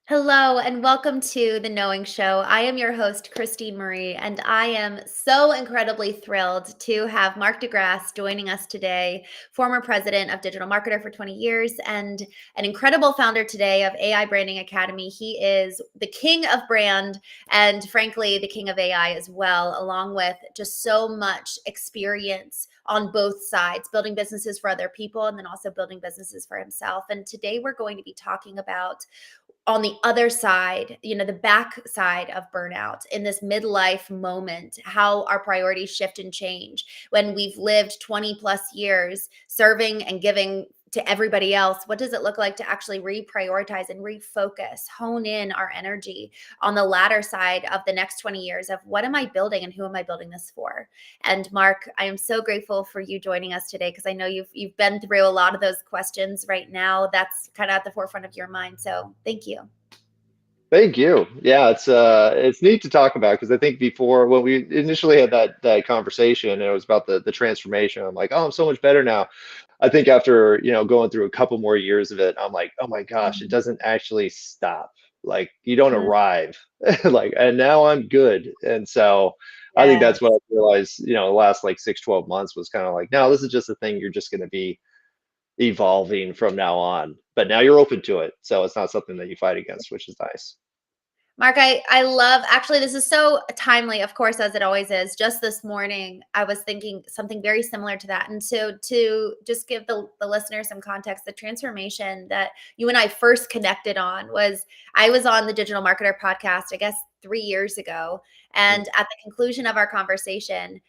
Hello and welcome to the Knowing Show. I am your host, Christine Marie, and I am so incredibly thrilled to have Mark Grasse joining us today, former president of DigitalMarketer for 20 years and an incredible founder today of AI Branding Academy. He is the king of brand and, frankly, the king of AI as well, along with just so much experience on both sides, building businesses for other people and then also building businesses for himself. And today we're going to be talking about on the other side, the back side of burnout in this midlife moment, how our priorities shift and change when we've lived 20 plus years serving and giving to everybody else. What does it look like to actually reprioritize and refocus, hone in our energy on the latter side of the next 20 years of what am I building and who am I building this for? And Mark, I am so grateful for you joining us today because I know you've been through a lot of those questions right now. That's kind of at the forefront of your mind. So thank you. Thank you. Yeah, it's neat to talk about because I think before when we initially had that conversation and it was about the transformation, I'm like, oh, I'm so much better now. I think after, going through a couple more years of it, I'm like, oh my gosh, it Mhm. doesn't actually stop. Like you don't Mhm. arrive. Like, and now I'm good. And so I think Yes. that's what I realized, the last like 6, 12 months was kind of like, no, this is just a thing you're just going to be evolving from now on. But now you're open to it. So it's not something that you fight against, which is nice. Mark, I love actually this is so timely, of course, as it always is. Just this morning, I was thinking something very similar to that. And so to just give the listener some context, the transformation that you and I first connected on was I was on the Digital Marketer podcast, I guess 3 years ago. And at the conclusion of our conversation,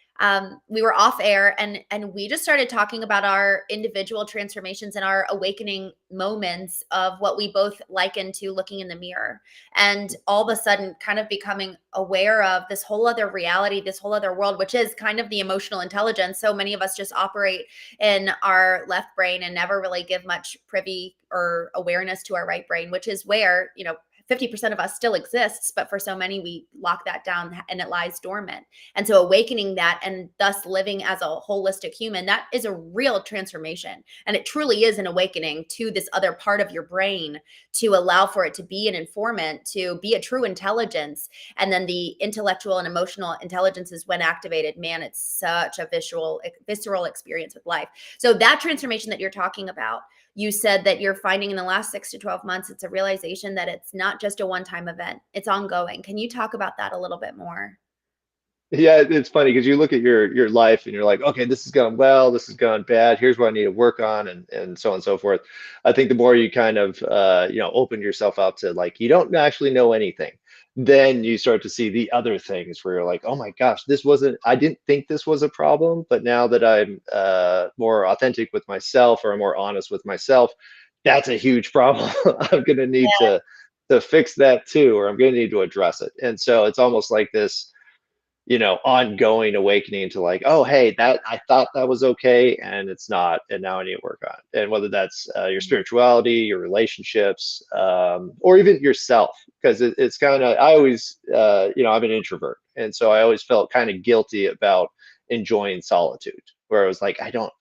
we were off air and we just started talking about our individual transformations and our awakening moments of what we both liken to looking in the mirror and all of a sudden kind of becoming aware of this whole other reality, this whole other world, which is kind of the emotional intelligence. So many of us just operate in our left brain and never really give much privy or awareness to our right brain, which is where, 50% of us still exists, but for so many, we lock that down and it lies dormant. And so awakening that and thus living as a holistic human, that is a real transformation. And it truly is an awakening to this other part of your brain to allow for it to be an informant, to be a true intelligence. And then the intellectual and emotional intelligence is when activated. Man, it's such a visceral experience with life. So that transformation that you're talking about, you said that you're finding in the last 6 to 12 months, it's a realization that it's not just a one-time event, it's ongoing. Can you talk about that a little bit more? Yeah, it's funny because you look at your life and you're like, okay, this is going well, this is going bad. Here's what I need to work on, and so on and so forth. I think the more you kind of open yourself up to like you don't actually know anything, then you start to see the other things where you're like, oh my gosh, this wasn't. I didn't think this was a problem, but now that I'm more authentic with myself or I'm more honest with myself, that's a huge problem. I'm gonna need to fix that too, or I'm gonna need to address it. And so it's almost like this ongoing awakening to like, oh, hey, that I thought that was okay, and it's not, and now I need to work on it. And whether that's your spirituality, your relationships, or even yourself, because it's kind of, I always, I'm an introvert, and so I always felt kind of guilty about enjoying solitude, where I was like, I don't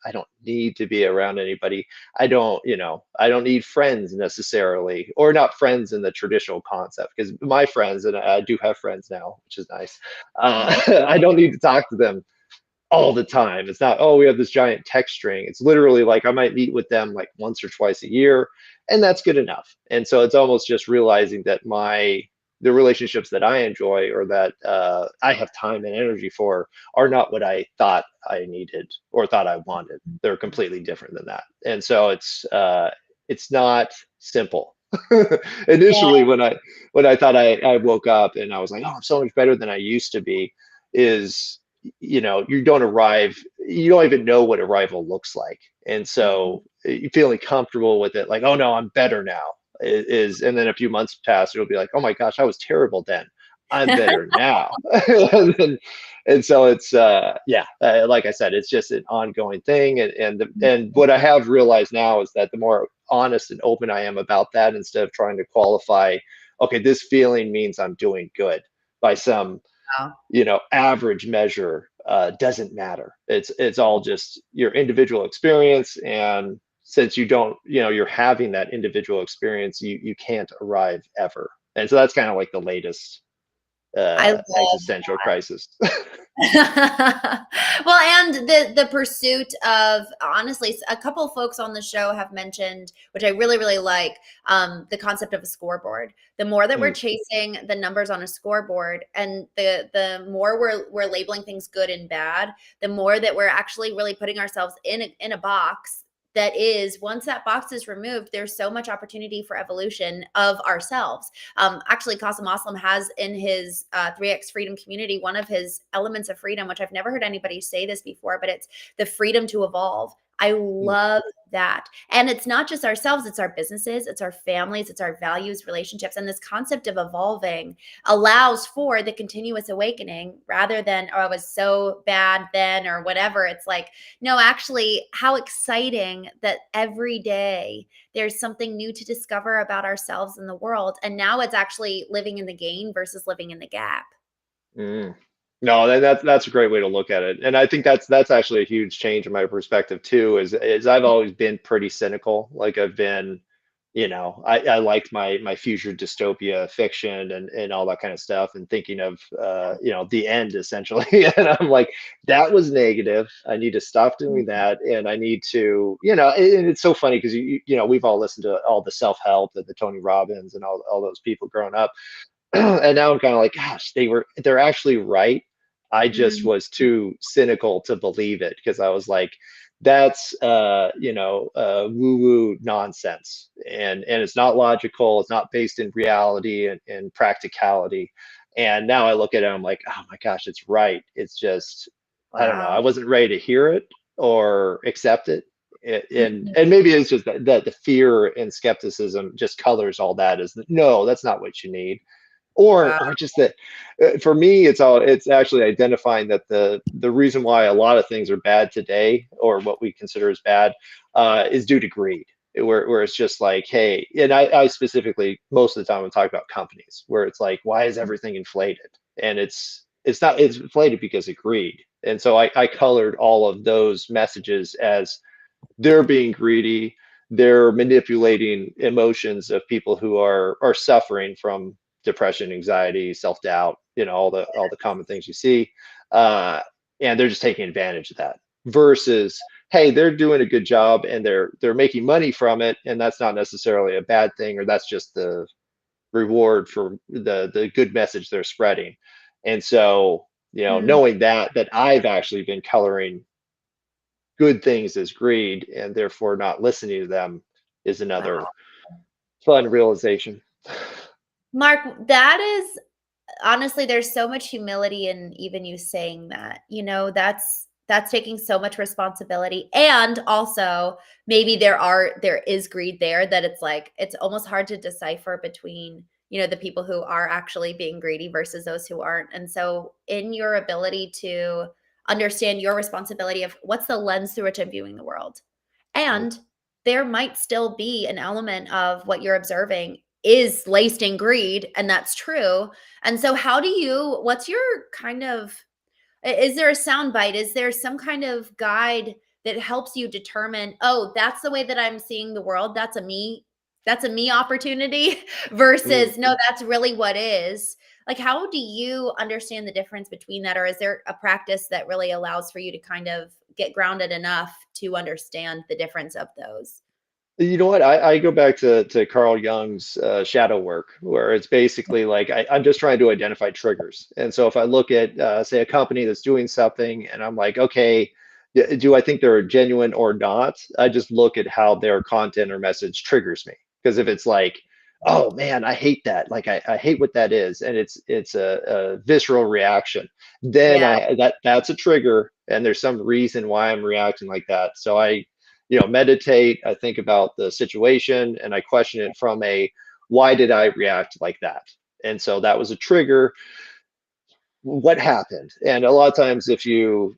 need to be around anybody. I don't need friends necessarily, or not friends in the traditional concept, because my friends, and I do have friends now, which is nice. Mhm. I don't need to talk to them all the time. It's not, oh, we have this giant text string. It's literally like I might meet with them like once or twice a year, and that's good enough. And so it's almost just realizing that the relationships that I enjoy or that I have time and energy for are not what I thought I needed or thought I wanted. They're completely different than that. And so it's not simple. Initially, when I thought I woke up and I was like, oh, I'm so much better than I used to be, is you don't arrive, you don't even know what arrival looks like. And Mhm. so you feeling comfortable with it, like, oh no, I'm better now is, and then a few months pass, it'll be like, oh my gosh, I was terrible then. I'm better now. And so it's yeah, like I said, it's just an ongoing thing. And what I have realized now is that the more honest and open I am about that, instead of trying to qualify, okay, this feeling means I'm doing good by some Wow. average measure, doesn't matter. It's all just your individual experience, and since you don't, you're having that individual experience, you can't arrive ever. And so that's kind of like the latest I love existential crisis. well, and the pursuit of, honestly, a couple folks on the show have mentioned, which I really really like, the concept of a scoreboard. The more that we're Mm, chasing the numbers on a scoreboard, and the more we're labeling things good and bad, the more that we're actually really putting ourselves in a box. That is, once that box is removed, there's so much opportunity for evolution of ourselves. Actually, Qasim Aslam has in his 3x freedom community, one of his elements of freedom, which I've never heard anybody say this before, but it's the freedom to evolve. I mm, love that. And it's not just ourselves, it's our businesses, it's our families, it's our values, relationships. And this concept of evolving allows for the continuous awakening rather than, oh, I was so bad then or whatever. It's like, no, actually, how exciting that every day there's something new to discover about ourselves and the world. And now it's actually living in the gain versus living in the gap. mm. No, that's a great way to look at it, and I think that's actually a huge change in my perspective too. Is I've always been pretty cynical. Like I've been, I liked my future dystopia fiction and all that kind of stuff, and thinking of the end essentially. And I'm like, that was negative. I need to stop doing that, and I need to, and it's so funny because we've all listened to all the self help, the Tony Robbins and all those people growing up. And now I'm kind of like, gosh, they're actually right. I just Mhm. was too cynical to believe it because I was like, that's woo woo nonsense, and it's not logical. It's not based in reality and practicality. And now I look at it, I'm like, oh my gosh, it's right. It's just, I don't know. I Wow. wasn't ready to hear it or accept it. Mhm. And maybe it's just that the fear and skepticism just colors all that as no, that's not what you need, Wow. or just that for me it's actually identifying that the reason why a lot of things are bad today, or what we consider as bad, is due to greed, where it's just like, hey, and I specifically most of the time I'm talking about companies where it's like, why is everything inflated? And it's not, it's inflated because of greed. And so I colored all of those messages as they're being greedy, they're manipulating emotions of people who are suffering from depression, anxiety, self-doubt, all the common things you see, uh, and they're just taking advantage of that, versus, hey, they're doing a good job and they're making money from it, and that's not necessarily a bad thing, or that's just the reward for the good message they're spreading. And so, Mm. knowing that I've actually been coloring good things as greed, and therefore not listening to them, is another Wow. fun realization. Mark, that is, honestly, there's so much humility in even you saying that. That's taking so much responsibility. And also, maybe there is greed there, that it's like it's almost hard to decipher between, the people who are actually being greedy versus those who aren't. And so in your ability to understand your responsibility of what's the lens through which I'm viewing the world. Mm. And there might still be an element of what you're observing is laced in greed, and that's true. And so what's your kind of, is there a sound bite? Is there some kind of guide that helps you determine, oh, that's the way that I'm seeing the world. That's a me opportunity Mm. versus no, that's really what is. Like, how do you understand the difference between that? Or is there a practice that really allows for you to kind of get grounded enough to understand the difference of those? You know what? I go back to Carl Jung's shadow work, where it's basically like I'm just trying to identify triggers. And so if I look at, say, a company that's doing something, and I'm like, okay, do I think they're genuine or not? I just look at how their content or message triggers me. Because if it's like, oh man, I hate that, like I hate what that is, and it's a visceral reaction, then Yeah. that's a trigger, and there's some reason why I'm reacting like that. So I meditate, I think about the situation, and I question it from a, why did I react like that? And so that was a trigger. What happened? And a lot of times, if you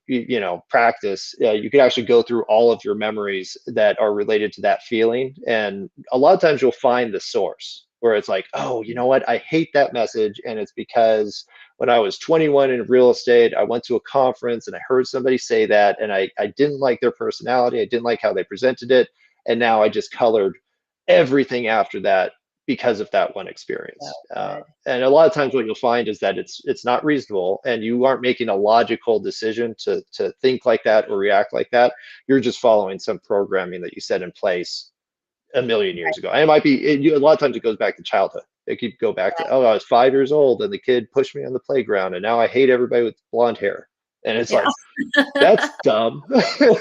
practice, you can actually go through all of your memories that are related to that feeling, and a lot of times you'll find the source, where it's like, oh, you know what, I hate that message, and it's because when I was 21 in real estate, I went to a conference and I heard somebody say that, and I didn't like their personality, I didn't like how they presented it, And now I just colored everything after that because of that one So experience. good. And a lot of times what you'll find is that it's not reasonable, and you aren't making a logical decision to think like that or react like that. You're just following some programming that you set in place a million years ago. And it might be a lot of times it goes back to childhood. It could go back to, oh, I was 5 years old and the kid pushed me on the playground and now I hate everybody with blonde hair. And it's Yeah. like, that's dumb.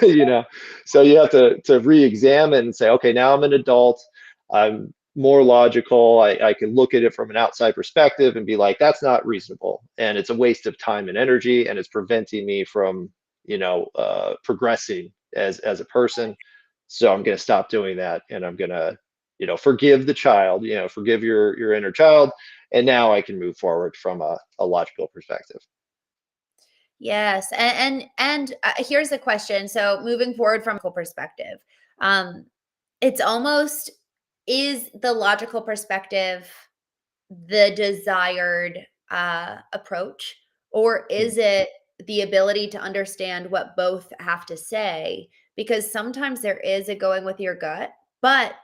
you know. So you have to re-examine and say, okay, now I'm an adult. I'm more logical. I can look at it from an outside perspective and be like, that's not reasonable. And it's a waste of time and energy, and it's preventing me from, progressing as a person. So I'm going to stop doing that, and I'm going to, forgive the child, forgive your inner child. And now I can move forward from a logical perspective. Yes, and here's the question. So moving forward from a perspective, um, it's almost, is the logical perspective the desired approach, or Mm, is it the ability to understand what both have to say? Because sometimes there is a going with your gut, but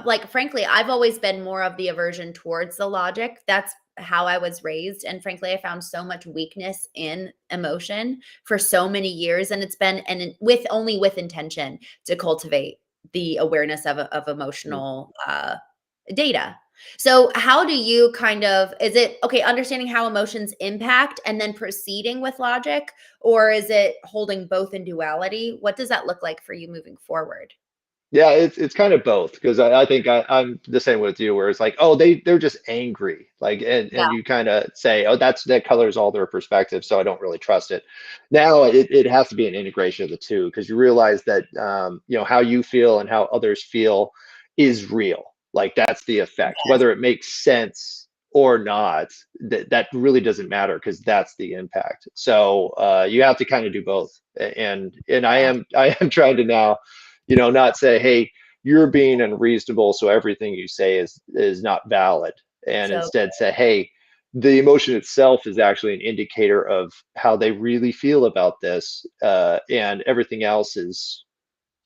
like, frankly, I've always been more of the aversion towards the logic. That's how I was raised, and frankly, I found so much weakness in emotion for so many years, and it's been, and with only with intention to cultivate the awareness of mm. emotional data. So how do you kind of, is it okay understanding how emotions impact and then proceeding with logic, or is it holding both in duality? What does that look like for you moving forward? Yeah, it's kind of both, because I think I'm the same with you, where it's like, oh, they're just angry, like, and Yeah. you kind of say, oh, that colors all their perspective, so I don't really trust it. Now it has to be an integration of the two, because you realize that how you feel and how others feel is real. Like, that's the effect, Yes. whether it makes sense or not. That really doesn't matter, because that's the impact. So you have to kind of do both, and I Yeah. am I am trying to now, not say, hey, you're being unreasonable, so everything you say is not valid, and So instead say, hey, the emotion itself is actually an indicator of how they really feel about this, and everything else is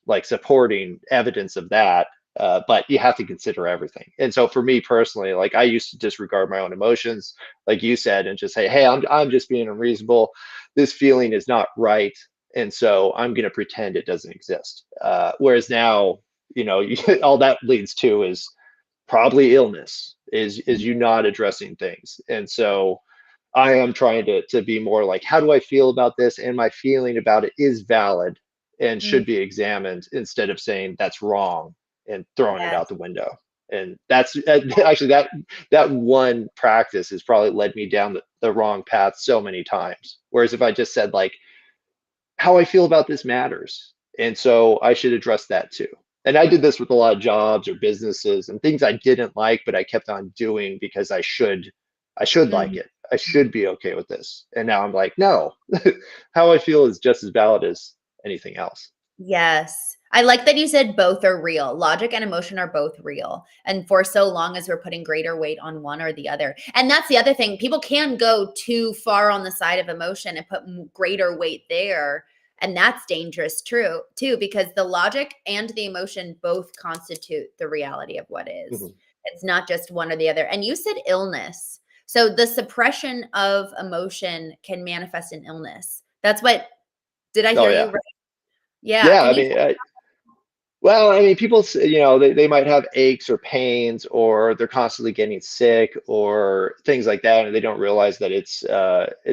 like supporting evidence of that. But you have to consider everything. And so for me personally, like, I used to disregard my own emotions, like you said, and just say, hey, I'm just being unreasonable. This feeling is not right. And so I'm going to pretend it doesn't exist. Whereas now, all that leads to is probably illness, is you not addressing things. And so I am trying to be more like, how do I feel about this? And my feeling about it is valid and mm, should be examined, instead of saying that's wrong and throwing it out yes. the window. And that's actually, that one practice has probably led me down the wrong path so many times. Whereas if I just said, like, how I feel about this matters, and so I should address that too. And I did this with a lot of jobs or businesses and things I didn't like, but I kept on doing because I should like Mhm. it. I should be okay with this. And now I'm like, no, how I feel is just as valid as anything else. Yes. I like that you said both are real. Logic and emotion are both real. And for so long as we're putting greater weight on one or the other. And that's the other thing. People can go too far on the side of emotion and put greater weight there. And that's dangerous, true, too, because the logic and the emotion both constitute the reality of what is. Mhm. It's not just one or the other. And you said illness. So the suppression of emotion can manifest in illness. That's what, did I Oh hear you yeah. right? Yeah. Yeah. Can I you? mean, well, I mean, people, they might have aches or pains, or they're constantly getting sick or things like that, and they don't realize that it's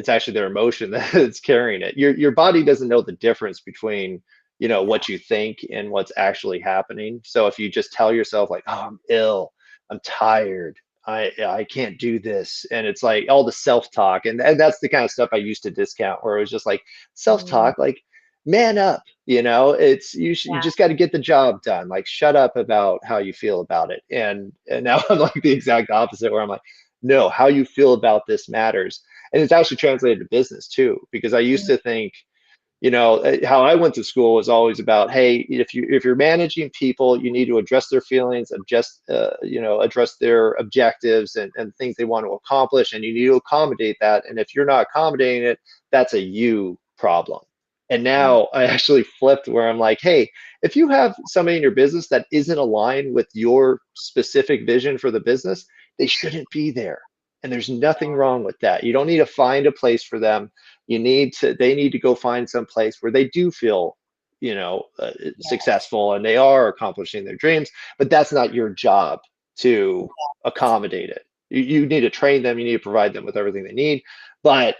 actually their emotion that's carrying it. Your body doesn't know the difference between, Yeah. what you think and what's actually happening. So if you just tell yourself, like, oh, I'm ill, I'm tired, I can't do this, and it's like all the self-talk, and that's the kind of stuff I used to discount, where it was just like Mm, self-talk, like, man up. You yeah. just got to get the job done. Like, shut up about how you feel about it. And now I'm like the exact opposite, where I'm like, no, how you feel about this matters. And it's actually translated to business too, because I used Mm, to think, how I went to school was always about, hey, if you're managing people, you need to address their feelings, address their objectives and things they want to accomplish, and you need to accommodate that. And if you're not accommodating it, that's a you problem. And Mm. now I actually flipped where I'm like, hey, if you have somebody in your business that isn't aligned with your specific vision for the business, they shouldn't be there. And there's nothing wrong with that. You don't need to find a place for them. They need to go find some place where they do feel, Yes. successful and they are accomplishing their dreams, but that's not your job to accommodate it. You need to train them, you need to provide them with everything they need, but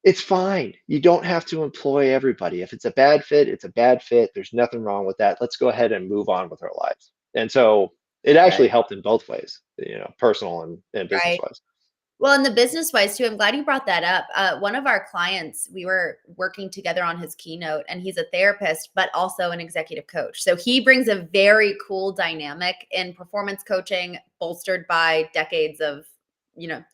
it's fine. You don't have to employ everybody. If it's a bad fit, it's a bad fit. There's nothing wrong with that. Let's go ahead and move on with our lives. And so it actually Good. helped in both ways, personal and business Right. wise. Well, in the business wise too, I'm glad you brought that up. One of our clients, we were working together on his keynote, and he's a therapist, but also an executive coach. So he brings a very cool dynamic in performance coaching, bolstered by decades of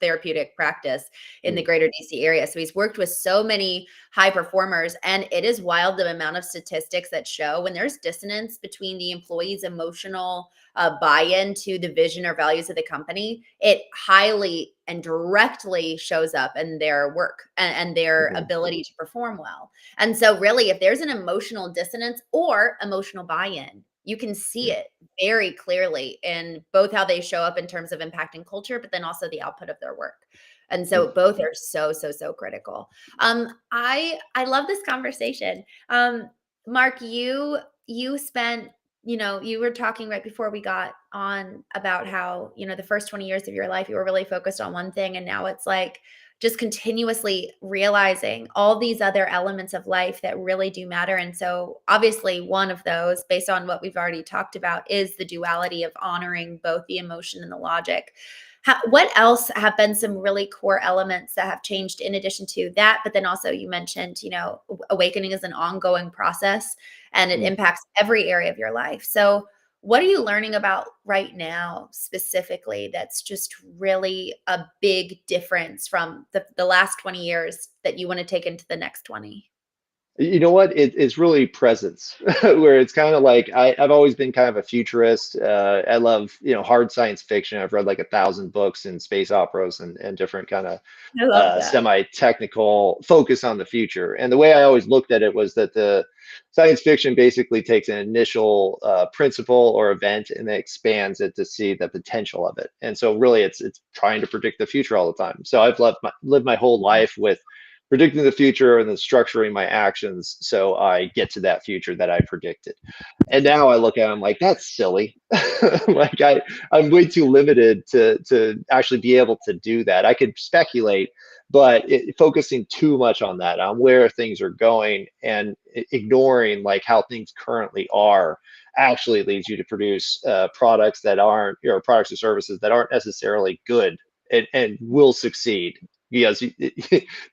therapeutic practice in the Mm, greater DC area. So he's worked with so many high performers, and it is wild the amount of statistics that show when there's dissonance between the employee's emotional buy-in to the vision or values of the company, it highly and directly shows up in their work and their mhm, ability to perform well. And so, really, if there's an emotional dissonance or emotional buy-in, you can see mm, it very clearly in both how they show up in terms of impacting culture, but then also the output of their work. And mm. so both are so, so, so critical. I love this conversation. Mark, you spent, you were talking right before we got on about how, the first 20 years of your life, you were really focused on one thing. And now it's like just continuously realizing all these other elements of life that really do matter. And so, obviously, one of those, based on what we've already talked about, is the duality of honoring both the emotion and the logic. What else have been some really core elements that have changed in addition to that? But then also, you mentioned, awakening is an ongoing process and it Mm. impacts every area of your life. So, what are you learning about right now specifically that's just really a big difference from the last 20 years that you want to take into the next 20? You know what? It's really presence, where it's kind of like I've always been kind of a futurist. I love, hard science fiction. I've read like 1,000 books in space operas and different kind of I love that. semi-technical focus on the future. And the way I always looked at it was that the science fiction basically takes an initial principle or event and then expands it to see the potential of it. And so really, it's trying to predict the future all the time. So I've lived my whole life with predicting the future and then structuring my actions so I get to that future that I predicted. And now I look at it, I'm like, that's silly. Like I'm way too limited to actually be able to do that. I could speculate, but focusing too much on that, on where things are going and ignoring like how things currently are actually leads you to produce products that aren't, products or services that aren't necessarily good and will succeed because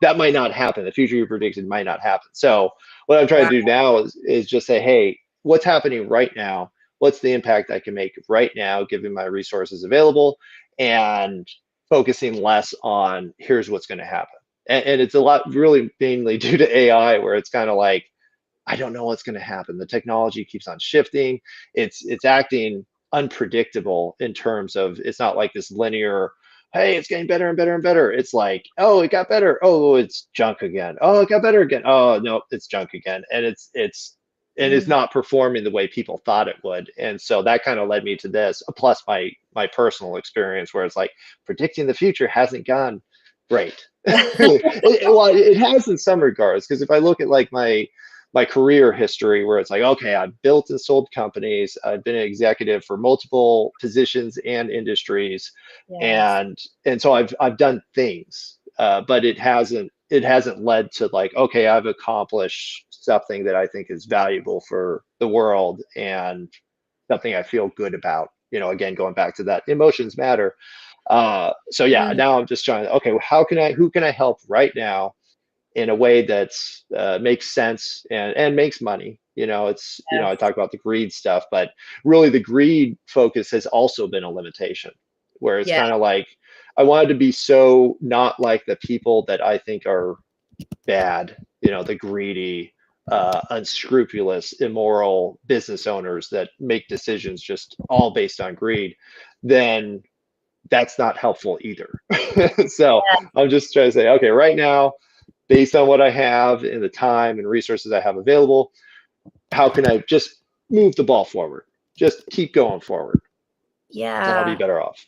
that might not happen. The future you predicted might not happen. So what I'm trying Wow. to do now is just say, hey, what's happening right now? What's the impact I can make right now, given my resources available, and focusing less on here's what's going to happen. And it's a lot really mainly due to AI, where it's kind of like, I don't know what's going to happen. The technology keeps on shifting. It's acting unpredictable in terms of it's not like this linear, hey, it's getting better and better and better. It's like, oh, it got better. Oh, it's junk again. Oh, it got better again. Oh, no, it's junk again. And it's Mm. not performing the way people thought it would. And so that kind of led me to this, plus my personal experience where it's like predicting the future hasn't gone great. Well, it has in some regards, because if I look at like my career history, where it's like, okay, I've built and sold companies, I've been an executive for multiple positions and industries, Yes. and so I've done things, but it hasn't led to like, okay, I've accomplished something that I think is valuable for the world and something I feel good about. Again, going back to that, emotions matter. So yeah, Mm. now I'm just trying to, okay, well, who can I help right now in a way that's makes sense and makes money. It's I Yes. talk about the greed stuff, but really the greed focus has also been a limitation, where it's Yeah. kind of like I wanted to be so not like the people that I think are bad, the greedy, unscrupulous, immoral business owners that make decisions just all based on greed. Then that's not helpful either. So I'm just trying to say, okay, right now based on what I have and the time and resources I have available, how can I just move the ball forward? Just keep going forward, and I'll be Yeah. better off.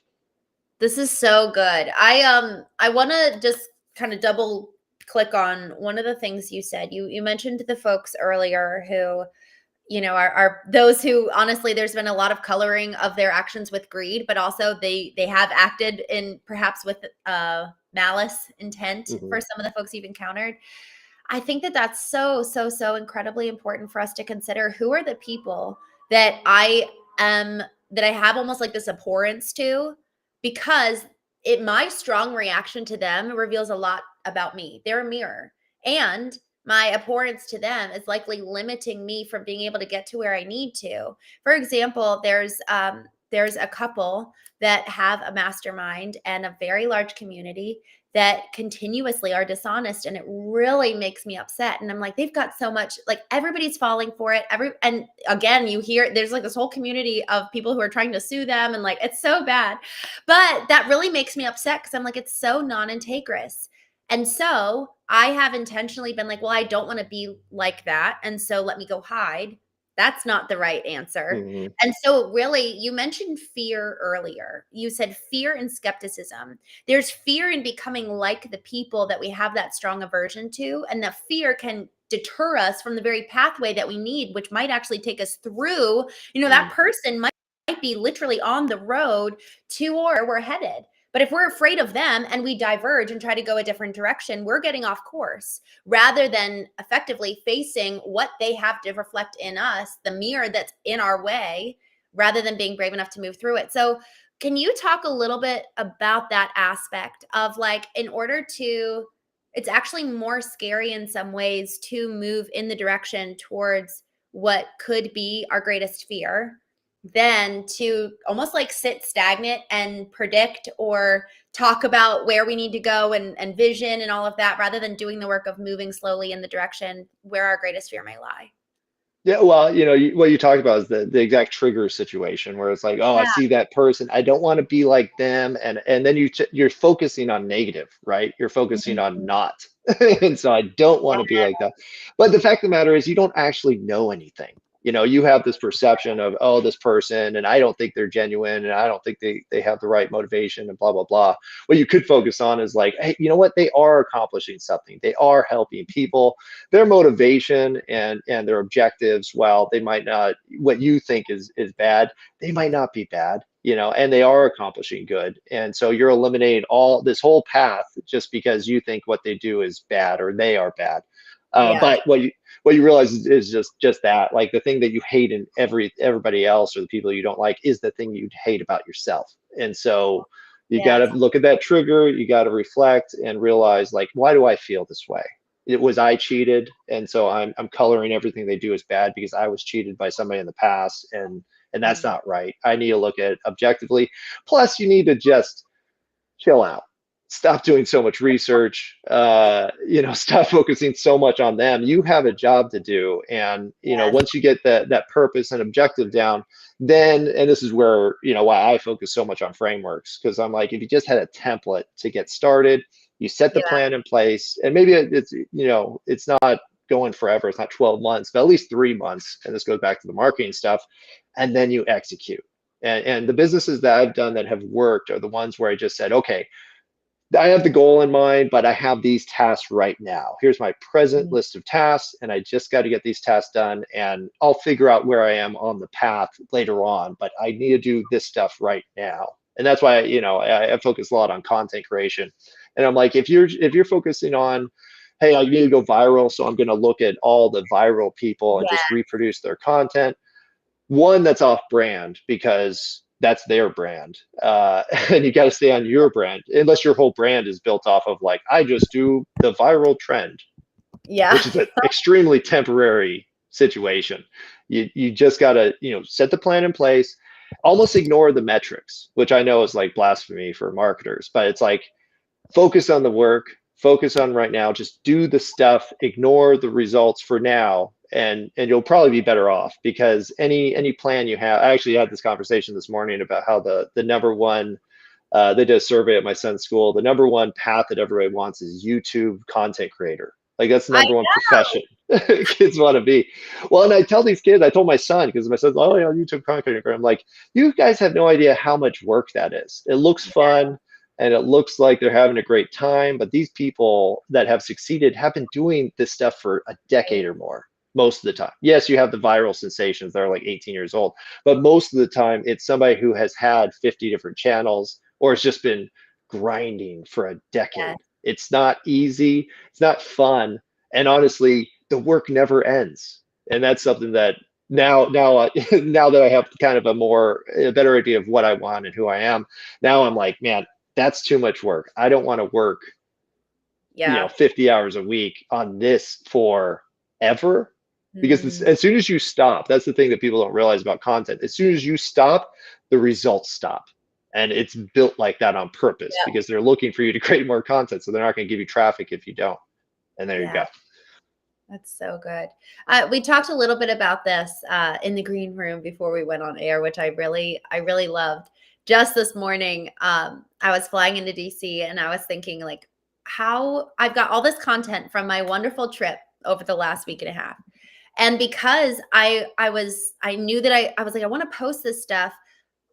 This is so good. I want to just kind of double click on one of the things you said. You mentioned the folks earlier who, are those who honestly there's been a lot of coloring of their actions with greed, but also they have acted in perhaps with malice intent Hmm. for some of the folks you've encountered. I think that that's so incredibly important for us to consider. Who are the people that am that I have almost like this abhorrence to, because my strong reaction to them reveals a lot about me. They're a mirror. And my abhorrence to them is likely limiting me from being able to get to where I need to. For example, there's a couple that have a mastermind and a very large community that continuously are dishonest, and it really makes me upset. And I'm like, they've got so much, like everybody's falling for it. And again, you hear there's like this whole community of people who are trying to sue them, and like it's so bad. But that really makes me upset because I'm like, it's so non-integrous. And so I have intentionally been like, well, I don't want to be like that. And so let me go hide. That's not the right answer. Hmm. And so, really, you mentioned fear earlier. You said fear and skepticism. There's fear in becoming like the people that we have that strong aversion to, and that fear can deter us from the very pathway that we need, which might actually take us through. That person might be literally on the road to where we're headed. But if we're afraid of them and we diverge and try to go a different direction, we're getting off course rather than effectively facing what they have to reflect in us, the mirror that's in our way, rather than being brave enough to move through it. So, can you talk a little bit about that aspect of like, in order to, it's actually more scary in some ways to move in the direction towards what could be our greatest fear than to almost like sit stagnant and predict or talk about where we need to go and vision and all of that, rather than doing the work of moving slowly in the direction where our greatest fear may lie. Yeah, well, what you talked about is the exact trigger situation where it's like, oh, I Yeah. see that person, I don't want to be like them, and then you're focusing on negative, right? You're focusing on Mhm. not, and so I don't want to be like that. But the fact of the matter is, you don't actually know anything. You have this perception of, oh, this person, and I don't think they're genuine, and I don't think they have the right motivation, and blah blah blah. What you could focus on is like, hey, you know what? They are accomplishing something. They are helping people. Their motivation and their objectives, while they might not, what you think is bad, they might not be bad, and they are accomplishing good. And so you're eliminating all this whole path just because you think what they do is bad or they are bad. Yeah. But what you realize is just that, like, the thing that you hate in everybody else or the people you don't like is the thing you hate about yourself. And so you got to Yes. look at that trigger, you got to reflect and realize, like, why do I feel this way? It was, I cheated, and so I'm coloring everything they do as bad because I was cheated by somebody in the past, and that's Mm. not right. I need to look at it objectively. Plus, you need to just chill out. Stop doing so much research. Stop focusing so much on them. You have a job to do, and Yes. once you get that purpose and objective down, then, and this is where why I focus so much on frameworks, because I'm like, if you just had a template to get started, you set the Yeah. plan in place, and maybe it's not going forever. It's not 12 months, but at least 3 months. And this goes back to the marketing stuff, and then you execute. And the businesses that I've done that have worked are the ones where I just said, okay, I have the goal in mind, but I have these tasks right now. Here's my present Mm. list of tasks, and I just got to get these tasks done, and I'll figure out where I am on the path later on, but I need to do this stuff right now. And that's why, I focus a lot on content creation. And I'm like, if you're focusing on, hey, I need to go viral, so I'm going to look at all the viral people and just Yeah. reproduce their content. One, that's off brand because that's their brand, and you got to stay on your brand unless your whole brand is built off of, like, I just do the viral trend, Yeah. which is an extremely temporary situation. You just got to set the plan in place, almost ignore the metrics, which I know is like blasphemy for marketers, but it's like, focus on the work, focus on right now, just do the stuff, ignore the results for now, and you'll probably be better off, because any plan you have, I actually had this conversation this morning about how the number one they did a survey at my son's school. The number one path that everybody wants is YouTube content creator. Like that's the I number one profession kids want to be. Well, and I tell these kids, I told my son, because my son's, oh yeah, YouTube content creator. I'm like, you guys have no idea how much work that is. It looks fun and it looks like they're having a great time, but these people that have succeeded have been doing this stuff for a decade or more most of the time. Yes, you have the viral sensations that are like 18 years old, but most of the time it's somebody who has had 50 different channels or has just been grinding for a yes, decade. It's not easy, it's not fun, and honestly, the work never ends. And that's something that now that I have kind of a better idea of what I want and who I am, now I'm like, man, that's too much work. I don't want to work, yeah. 50 hours a week on this forever. Because Mm, as soon as you stop, that's the thing that people don't realize about content. As soon as you stop, the results stop. And it's built like that on purpose yeah, because they're looking for you to create more content. So they're not going to give you traffic if you don't. And there you yeah. go. That's so good. We talked a little bit about this in the green room before we went on air, which I really loved. Just this morning, I was flying into DC, and I was thinking like, how I've got all this content from my wonderful trip over the last week and a half, and because I knew that I was like, I want to post this stuff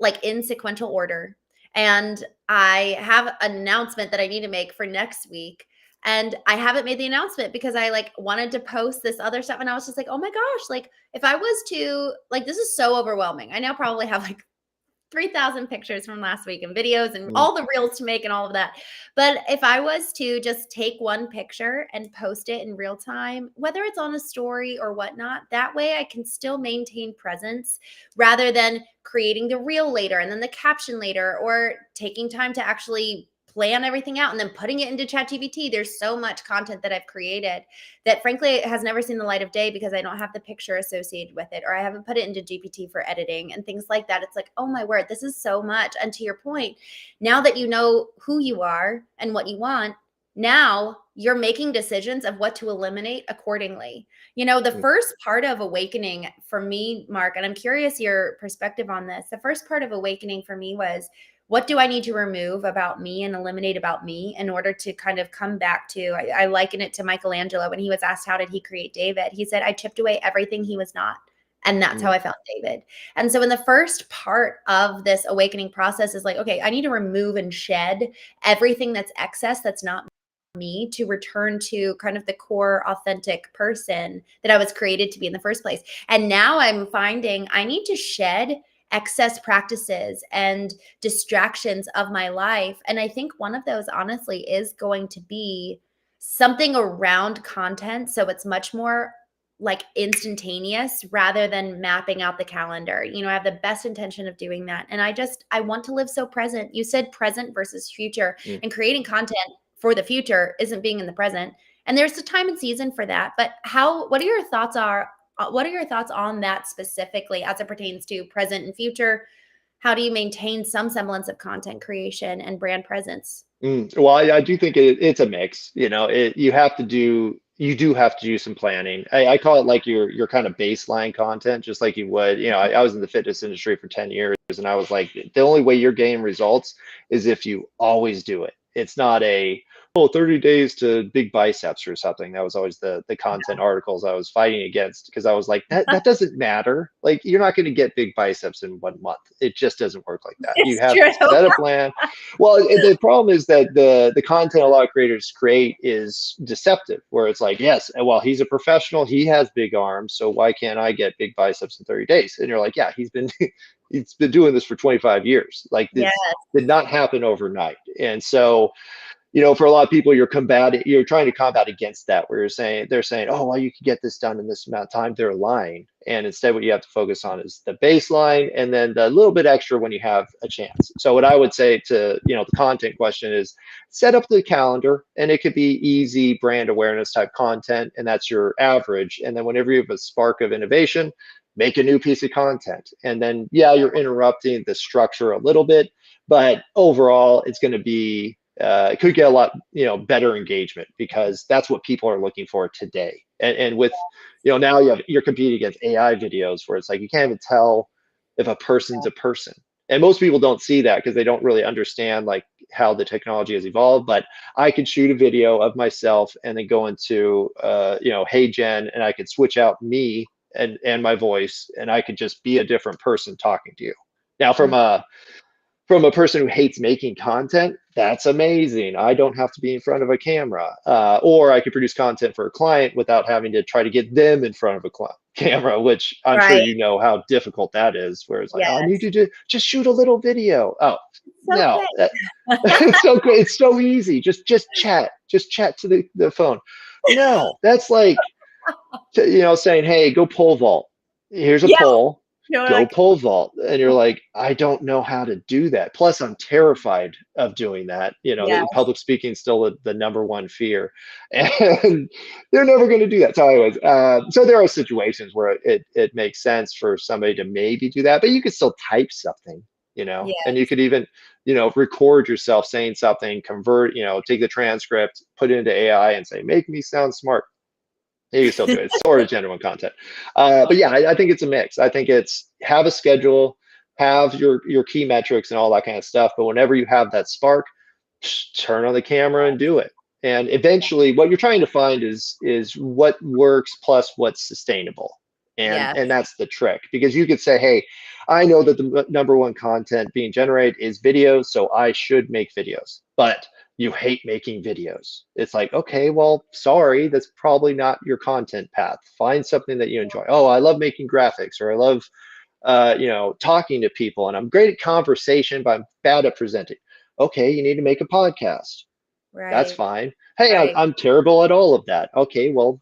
like in sequential order, and I have an announcement that I need to make for next week, and I haven't made the announcement because I like wanted to post this other stuff, and I was just like, oh my gosh, like if I was to like, this is so overwhelming. I now probably have like 3,000 pictures from last week and videos and Mm. all the reels to make and all of that. But if I was to just take one picture and post it in real time, whether it's on a story or whatnot, that way I can still maintain presence rather than creating the reel later and then the caption later, or taking time to actually plan everything out and then putting it into ChatGPT. There's so much content that I've created that frankly has never seen the light of day because I don't have the picture associated with it, or I haven't put it into GPT for editing and things like that. It's like, oh my word, this is so much. And to your point, now that you know who you are and what you want, now you're making decisions of what to eliminate accordingly. The Mm. first part of awakening for me, Mark, and I'm curious your perspective on this. The first part of awakening for me was, what do I need to remove about me and eliminate about me in order to kind of come back to, I liken it to Michelangelo when he was asked, how did he create David? He said, I chipped away everything he was not. And that's how Mm. I found David. And so in the first part of this awakening process is like, okay, I need to remove and shed everything that's excess, that's not me, to return to kind of the core authentic person that I was created to be in the first place. And now I'm finding I need to shed excess practices and distractions of my life. And I think one of those honestly is going to be something around content. So it's much more like instantaneous rather than mapping out the calendar. I have the best intention of doing that. And I want to live so present. You said present versus future, Mm. and creating content for the future isn't being in the present. And there's a time and season for that. But what are your thoughts on that specifically as it pertains to present and future? How do you maintain some semblance of content creation and brand presence? Mm. Well, I do think it's a mix. You do have to do some planning. I call it like your kind of baseline content, just like you would. I was in the fitness industry for 10 years, and I was like, the only way you're getting results is if you always do it. It's not 30 days to big biceps or something. That was always the content articles I was fighting against because I was like, that doesn't matter. Like you're not going to get big biceps in 1 month. It just doesn't work like that. You It's have to true. set a plan. Well, the problem is that the content a lot of creators create is deceptive, where it's like, yes, well, he's a professional, he has big arms, so why can't I get big biceps in 30 days? And you're like, yeah, he's been doing this for 25 years. Like Yes. this did not happen overnight. And so for a lot of people, you're trying to combat against that, where they're saying, oh, well, you can get this done in this amount of time. They're lying. And instead, what you have to focus on is the baseline and then the little bit extra when you have a chance. So what I would say to, the content question is set up the calendar, and it could be easy brand awareness type content. And that's your average. And then whenever you have a spark of innovation, make a new piece of content. And then, yeah, you're interrupting the structure a little bit, but overall, it's going to be it could get a lot better engagement because that's what people are looking for today. And with now you're competing against AI videos where it's like you can't even tell if a person's a person. And most people don't see that because they don't really understand like how the technology has evolved. But I could shoot a video of myself and then go into Hey Jen, and I could switch out me and my voice, and I could just be a different person talking to you. Now, Mm, from a person who hates making content, that's amazing. I don't have to be in front of a camera, or I could produce content for a client without having to try to get them in front of a camera, which I'm sure right. you know how difficult that is. Where it's like, oh, I need Yes. you to just shoot a little video. Oh, So no, quick. it's so good. It's so easy. Just chat to the phone. No, that's like saying, hey, go pole vault. Here's a Yeah. pole, You're go like, pole vault. And you're like, I don't know how to do that. Plus, I'm terrified of doing that. yeah, Public speaking is still the number one fear. And they're never going to do that. So anyways, so there are situations where it makes sense for somebody to maybe do that, but you could still type something, yeah, and you could even, record yourself saying something, convert, take the transcript, put it into AI and say, make me sound smart. You can still do it. It's sort of genuine content. But yeah, I think it's a mix. I think it's have a schedule, have your key metrics and all that kind of stuff. But whenever you have that spark, turn on the camera and do it. And eventually, what you're trying to find is what works plus what's sustainable. And yeah, and that's the trick, because you could say, hey, I know that the number one content being generated is videos, so I should make videos. But you hate making videos. It's like, okay, well, sorry, that's probably not your content path. Find something that you enjoy. Oh, I love making graphics, or I love, talking to people, and I'm great at conversation, but I'm bad at presenting. Okay, you need to make a podcast. That's right, fine. Hey, right. I'm terrible at all of that. Okay, well,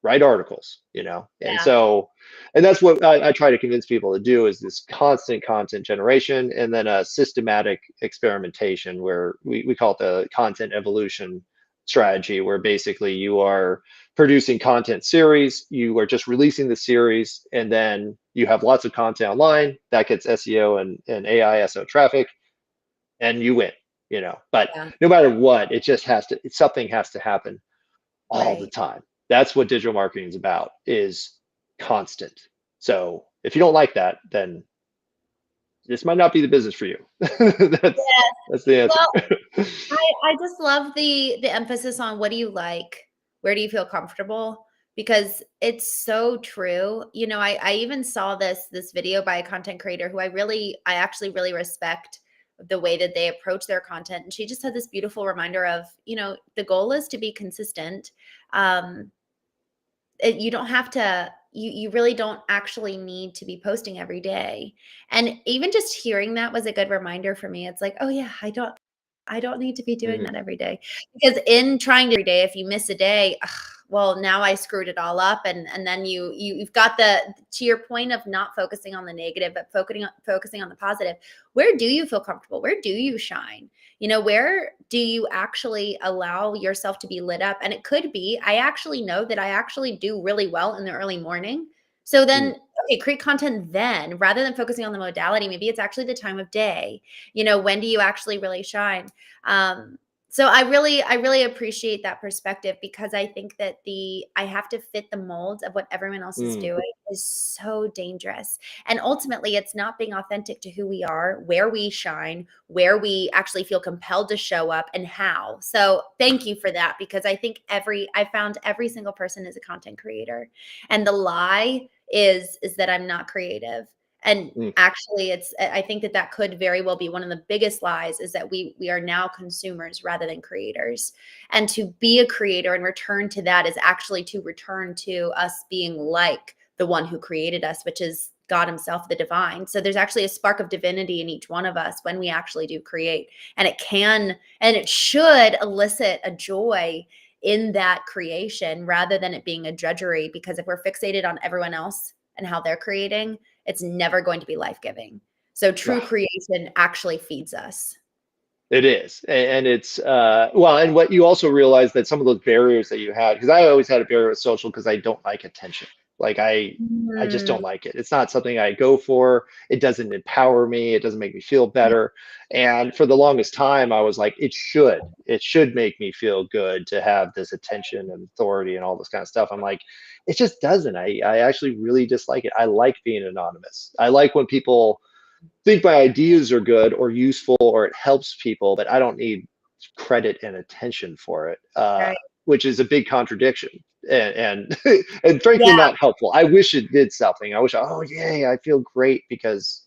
write articles, and Yeah, so, and that's what I try to convince people to do, is this constant content generation, and then a systematic experimentation, where we call it the content evolution strategy, where basically you are producing content series, you are just releasing the series, and then you have lots of content online that gets SEO and AI SEO traffic, and you win, but yeah, no matter what, it just has to, something has to happen all the right. time. That's what digital marketing is about, is constant. So if you don't like that, then this might not be the business for you. that's Yeah. that's the answer. Well, I just love the emphasis on what do you like? Where do you feel comfortable? Because it's so true. I even saw this video by a content creator who I actually really respect the way that they approach their content. And she just had this beautiful reminder of, the goal is to be consistent. Um, you don't have to you really don't actually need to be posting every day. And even just hearing that was a good reminder for me. It's like, oh yeah, I don't need to be doing Mhm. that every day. Because in trying to every day, if you miss a day, ugh, well, now I screwed it all up. And then you've got to your point of not focusing on the negative, but focusing on the positive. Where do you feel comfortable? Where do you shine? Where do you actually allow yourself to be lit up? And it could be, I actually know that I actually do really well in the early morning. So Mm. then, okay, create content then rather than focusing on the modality. Maybe it's actually the time of day. When do you actually really shine? Um, so I really appreciate that perspective, because I think that I have to fit the mold of what everyone else is Mm. doing is so dangerous. And ultimately, it's not being authentic to who we are, where we shine, where we actually feel compelled to show up, and how. So thank you for that, because I think I found every single person is a content creator. And the lie is that I'm not creative. And Mm. actually, I think that could very well be one of the biggest lies, is that we are now consumers rather than creators. And to be a creator and return to that is actually to return to us being like the one who created us, which is God himself, the divine. So there's actually a spark of divinity in each one of us when we actually do create. And it should elicit a joy in that creation rather than it being a drudgery. Because if we're fixated on everyone else and how they're creating, it's never going to be life-giving. So true Ah, creation actually feeds us. it is, and it's well, and what you also realize, that some of those barriers that you had, because I always had a barrier with social, because I don't like attention. Like I just don't Mm, like it. It's not something I go for. It doesn't empower me. It doesn't make me feel yeah, better. And for the longest time, I was like, it should make me feel good to have this attention and authority and all this kind of stuff. I'm like, it just doesn't. I actually really dislike it. I like being anonymous. I like when people think my ideas are good or useful or it helps people, but I don't need credit and attention for it, Right. which is a big contradiction and and frankly Yeah. not helpful. I wish it did something. I wish, oh yay, I feel great because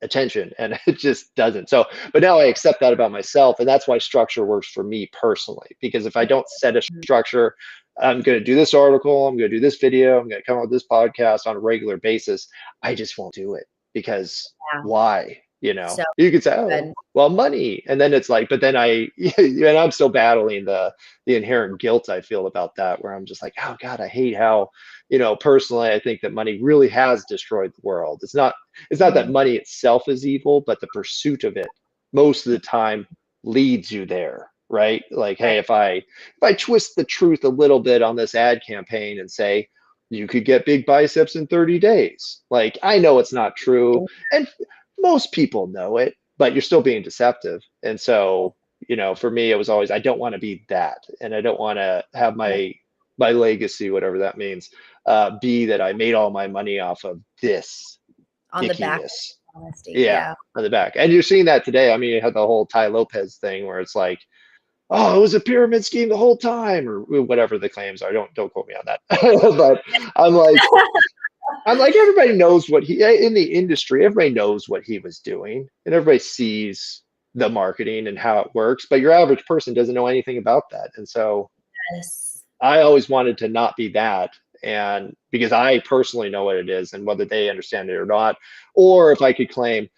attention, and it just doesn't. So but now I accept that about myself, and that's why structure works for me personally, because if I don't set a Mhm. structure, I'm going to do this article, I'm going to do this video, I'm going to come up with this podcast on a regular basis, I just won't do it because Yeah. why? So You could say, oh good. well, money, and then it's like, but then I and I'm still battling the inherent guilt I feel about that, where I'm just like, oh god, I hate how, personally I think that money really has destroyed the world. It's not that Mhm. money itself is evil, but the pursuit of it most of the time leads you there, right? Like, hey, Right. if I twist the truth a little bit on this ad campaign and say you could get big biceps in 30 days, like I know it's not true, and most people know it, but you're still being deceptive. And so, for me, it was always I don't want to be that, and I don't want to have Yeah. my legacy, whatever that means, be that I made all my money off of this On the back ickiness. of honesty. Yeah, Yeah. on the back. And you're seeing that today. I mean, you had the whole Ty Lopez thing where it's like, oh, it was a pyramid scheme the whole time, or whatever the claims are. Don't quote me on that. But I'm like, everybody knows what he in the industry, everybody knows what he was doing, and everybody sees the marketing and how it works, but your average person doesn't know anything about that. And so Yes. I always wanted to not be that. And because I personally know what it is and whether they understand it or not, or if I could claim,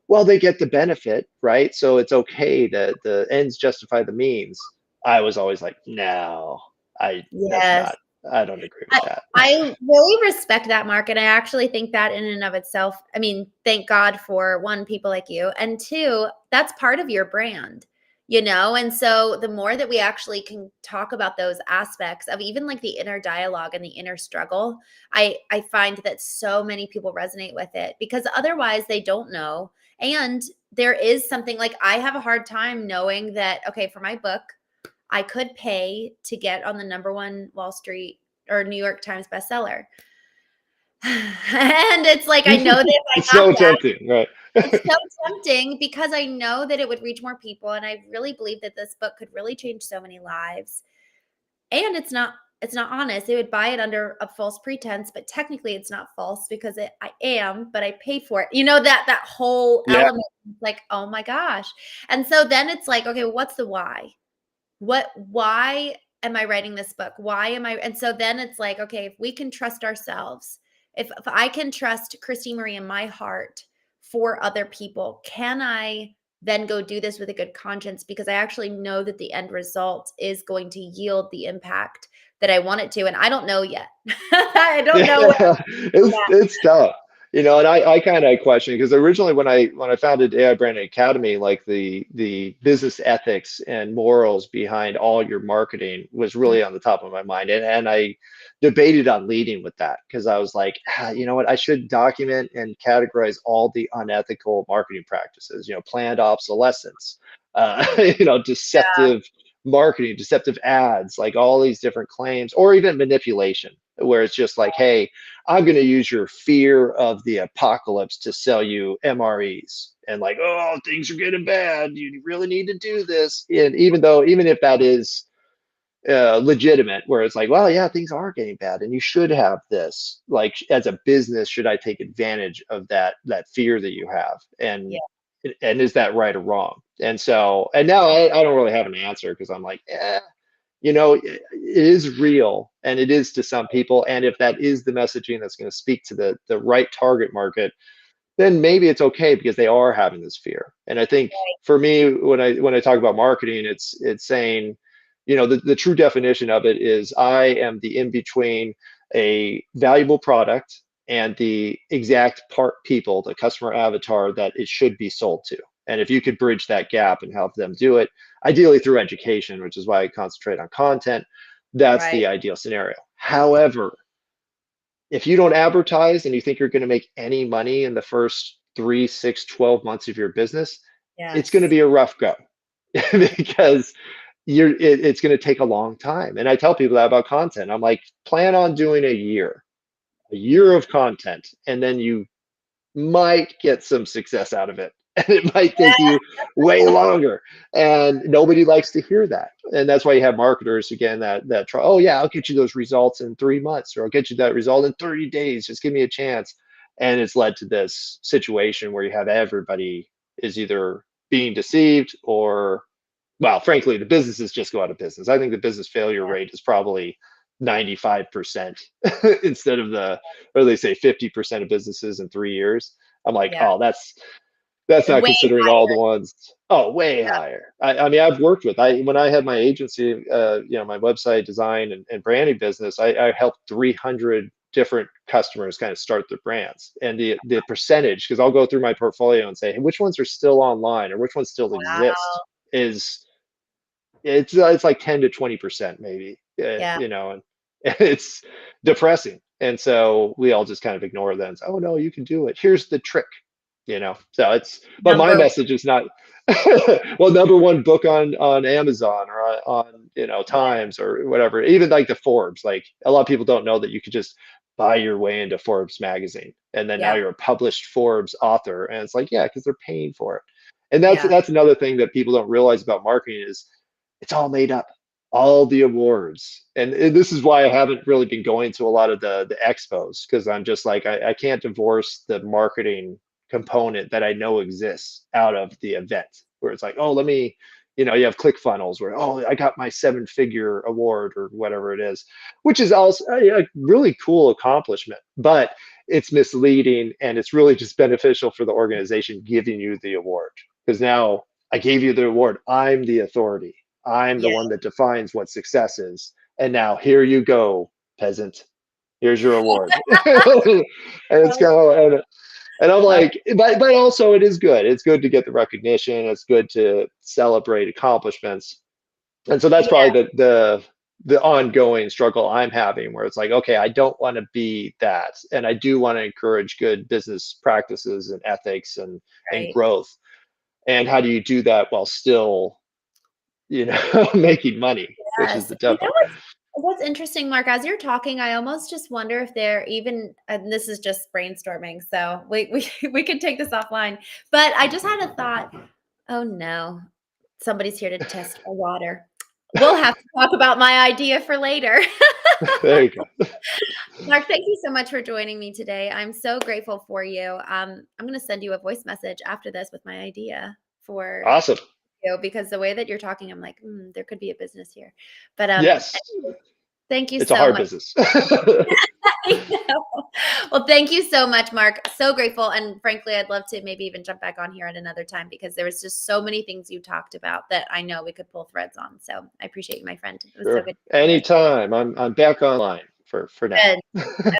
well, they get the benefit, right? So it's okay that the ends justify the means. I was always like, no, that's Yes. not, I don't agree with I that. I really respect that, Mark, and I actually think that in and of itself, I mean, thank God for one, people like you, and two, that's part of your brand, and so the more that we actually can talk about those aspects of even like the inner dialogue and the inner struggle, I find that so many people resonate with it because otherwise they don't know. And there is something like I have a hard time knowing that, okay, for my book, I could pay to get on the number one Wall Street or New York Times bestseller. And it's like, I know that if I It's got so that, tempting, right? it's so tempting because I know that it would reach more people. And I really believe that this book could really change so many lives. And it's not honest. They would buy it under a false pretense, but technically it's not false because I am, but I pay for it. That whole Yeah. element, like, oh my gosh. And so then it's like, okay, what's the why? Why am I writing this book? Why am I and so then it's like, okay, if we can trust ourselves, if I can trust Christine Marie in my heart for other people, can I then go do this with a good conscience because I actually know that the end result is going to yield the impact that I want it to, and I don't know yet. I don't know what Yeah, that. it's tough, and I kind of question because originally when I founded AI Branding Academy, like the business ethics and morals behind all your marketing was Mm, really on the top of my mind, and I debated on leading with that because I was like, you know what, I should document and categorize all the unethical marketing practices, planned obsolescence, yeah, deceptive marketing, deceptive ads, like all these different claims, or even manipulation where it's just like, hey, I'm going to use your fear of the apocalypse to sell you MREs. And like, oh, things are getting bad. You really need to do this. And even if that is legitimate, where it's like, well, yeah, things are getting bad, and you should have this. Like, as a business, should I take advantage of that fear that you have? yeah, And is that right or wrong? And so, and now I don't really have an answer because I'm like, it is real and it is to some people. And if that is the messaging that's going to speak to the right target market, then maybe it's okay because they are having this fear. And I think for me, when I talk about marketing, it's saying, the true definition of it is I am the in between a valuable product and the exact part people, the customer avatar that it should be sold to. And if you could bridge that gap and help them do it, ideally through education, which is why I concentrate on content, that's right. the ideal scenario. However, if you don't advertise and you think you're going to make any money in the first 3, 6, 12 months of your business, it's going to Yes. be a rough go Right. because it's going to take a long time. And I tell people that about content. I'm like, plan on doing a year Yeah. of content, and then you might get some success out of it. And it might take you way longer. And nobody likes to hear that. And that's why you have marketers again that try, oh yeah, I'll get you those results in 3 months, or I'll get you that result in 30 days. Just give me a chance. And it's led to this situation where you have everybody is either being deceived or, well, frankly, the businesses just go out of business. I think the business failure Yeah. rate is probably 95% instead of the, or they say 50% of businesses in 3 years. I'm like, Yeah. oh, that's not Way considering all the higher. ones. Oh, way Yeah. higher. I mean, I've worked with, when I had my agency, my website design and branding business, I helped 300 different customers kind of start their brands. And the percentage, because I'll go through my portfolio and say, hey, which ones are still online or which ones still Wow. exist, is it's like 10 to 20% maybe, Yeah. and it's depressing. And so we all just kind of ignore that and say, oh no, you can do it. Here's the trick, So it's, but my Number message is not, well, number one book on Amazon or on, yeah. Times or whatever. Even like the Forbes, like a lot of people don't know that you could just buy your way into Forbes magazine, and then now Yeah. you're a published Forbes author. And it's like, yeah, because they're paying for it. And that's Yeah. that's another thing that people don't realize about marketing is it's all made up, all the awards. And this is why I haven't really been going to a lot of the expos, because I'm just like, I can't divorce the marketing component that I know exists out of the event, where it's like, oh, let me, you have ClickFunnels where, oh, I got my 7-figure award or whatever it is, which is also a really cool accomplishment, but it's misleading, and it's really just beneficial for the organization giving you the award, because now I gave you the award. I'm the authority. I'm the Yeah. one that defines what success is. And now here you go, peasant. Here's your award. And it's kind of, and I'm Love like, but also it is good. It's good to get the recognition. It's good to celebrate accomplishments. And so that's yeah. probably the ongoing struggle I'm having, where it's like, okay, I don't want to be that, and I do want to encourage good business practices and ethics and Right. growth. And how do you do that while still, making money, which is Yes. the tough part. What's interesting, Mark, as you're talking, I almost just wonder if they're even, and this is just brainstorming, so we could take this offline. But I just had a thought. Oh no, somebody's here to test our water. We'll have to talk about my idea for later. There you go. Mark, thank you so much for joining me today. I'm so grateful for you. I'm going to send you a voice message after this with my idea for Awesome. you, because the way that you're talking, I'm like, there could be a business here. But Yes, thank you it's a so hard much. business. I know. Well, thank you so much, Mark. So grateful. And frankly, I'd love to maybe even jump back on here at another time, because there was just so many things you talked about that I know we could pull threads on. So I appreciate you, my friend. It was so Sure. good to see you. Anytime. I'm back online for now. Good.